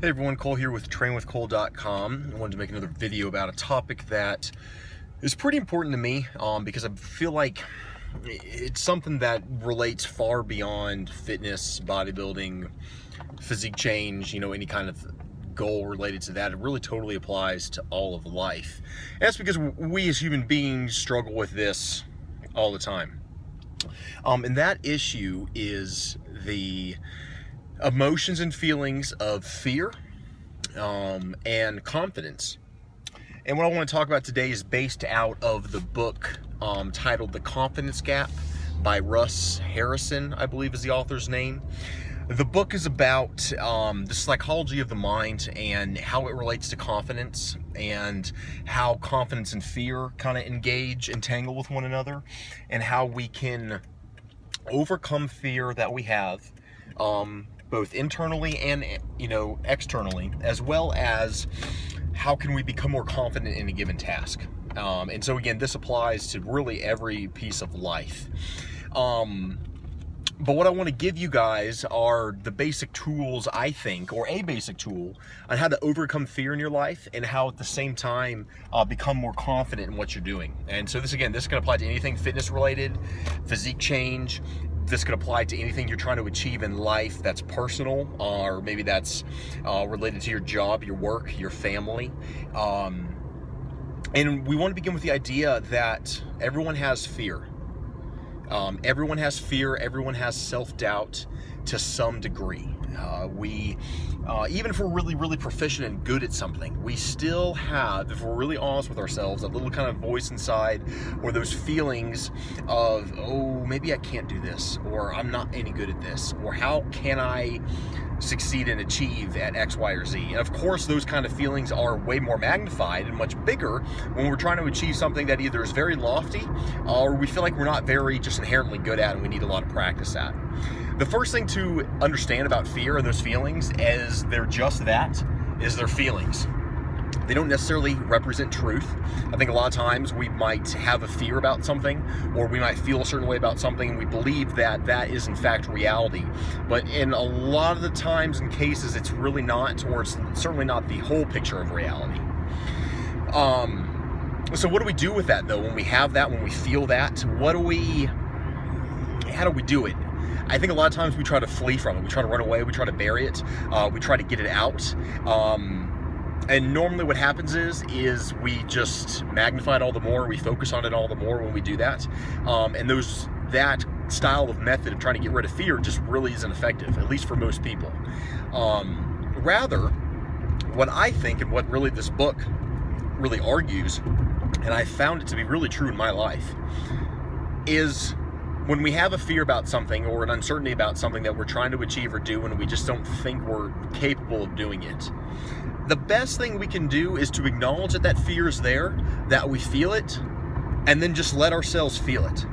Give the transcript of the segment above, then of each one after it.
Hey everyone, Cole here with trainwithcole.com. I wanted to make another video about a topic that is pretty important to me because I feel like it's something that relates far beyond fitness, bodybuilding, physique change, any kind of goal related to that. It really totally applies to all of life. And that's because we as human beings struggle with this all the time. And that issue is the emotions and feelings of fear and confidence. And what I want to talk about today is based out of the book titled The Confidence Gap by Russ Harrison, I believe is the author's name. The book is about the psychology of the mind and how it relates to confidence and how confidence and fear kind of entangle with one another, and how we can overcome fear that we have both internally and externally, as well as how can we become more confident in a given task. And so again, this applies to really every piece of life. But what I want to give you guys are the basic tools, I think, or a basic tool on how to overcome fear in your life and how at the same time become more confident in what you're doing. And so this can apply to anything fitness related, physique change. This could apply to anything you're trying to achieve in life that's personal, or maybe that's related to your job, your work, your family. And we want to begin with the idea that everyone has fear. Everyone has fear, everyone has self-doubt to some degree. Even if we're really proficient and good at something, we still have, if we're really honest with ourselves, that little kind of voice inside, or those feelings of, oh, maybe I can't do this, or I'm not any good at this, or how can I succeed and achieve at X, Y, or Z. And of course, those kind of feelings are way more magnified and much bigger when we're trying to achieve something that either is very lofty or we feel like we're not very just inherently good at and we need a lot of practice at. The first thing to understand about fear and those feelings is they're just that, is their feelings. They don't necessarily represent truth. I think a lot of times we might have a fear about something, or we might feel a certain way about something, and we believe that that is in fact reality. But in a lot of the times and cases, it's really not, or it's certainly not the whole picture of reality. So what do we do with that though? When we have that, when we feel that, how do we do it? I think a lot of times we try to flee from it. We try to run away. We try to bury it. We try to get it out. And normally what happens is we just magnify it all the more. We focus on it all the more when we do that. And that style of method of trying to get rid of fear just really isn't effective, at least for most people. Rather, what I think and what really this book really argues, and I found it to be really true in my life, is when we have a fear about something or an uncertainty about something that we're trying to achieve or do and we just don't think we're capable of doing it, the best thing we can do is to acknowledge that fear is there, that we feel it, and then just let ourselves feel it.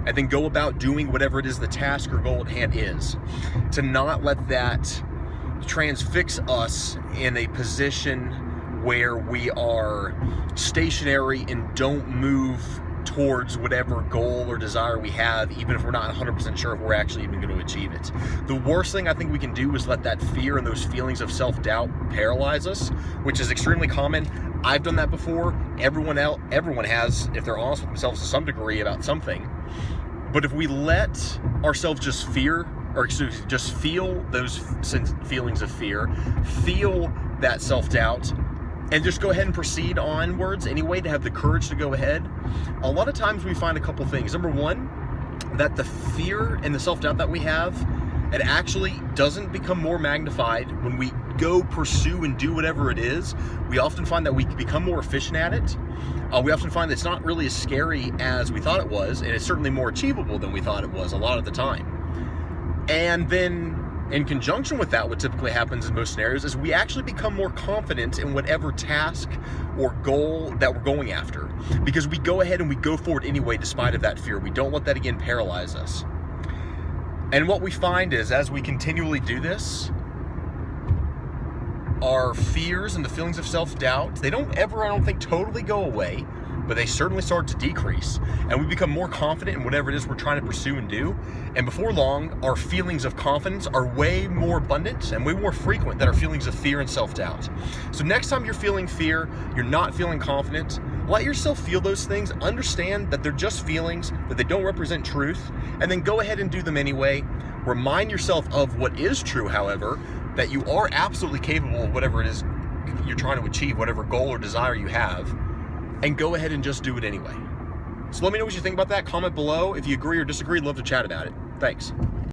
And then go about doing whatever it is the task or goal at hand is. To not let that transfix us in a position where we are stationary and don't move towards whatever goal or desire we have, even if we're not 100% sure if we're actually even going to achieve it. The worst thing I think we can do is let that fear and those feelings of self-doubt paralyze us, which is extremely common. I've done that before. Everyone has, if they're honest with themselves to some degree about something. But if we let ourselves just feel those feelings of fear, feel that self-doubt, and just go ahead and proceed onwards anyway, to have the courage to go ahead, a lot of times we find a couple things. Number one, that the fear and the self-doubt that we have, it actually doesn't become more magnified when we go pursue and do whatever it is. We often find that we become more efficient at it. We often find that it's not really as scary as we thought it was, and it's certainly more achievable than we thought it was a lot of the time. And then in conjunction with that, what typically happens in most scenarios is we actually become more confident in whatever task or goal that we're going after, because we go ahead and we go forward anyway despite of that fear. We don't let that again paralyze us. And what we find is, as we continually do this, our fears and the feelings of self-doubt, they don't ever, I don't think, totally go away, but they certainly start to decrease, and we become more confident in whatever it is we're trying to pursue and do. And before long, our feelings of confidence are way more abundant and way more frequent than our feelings of fear and self-doubt. So next time you're feeling fear, you're not feeling confident, let yourself feel those things, understand that they're just feelings, that they don't represent truth, and then go ahead and do them anyway. Remind yourself of what is true, however, that you are absolutely capable of whatever it is you're trying to achieve, whatever goal or desire you have, and go ahead and just do it anyway. So let me know what you think about that. Comment below. If you agree or disagree, I'd love to chat about it. Thanks.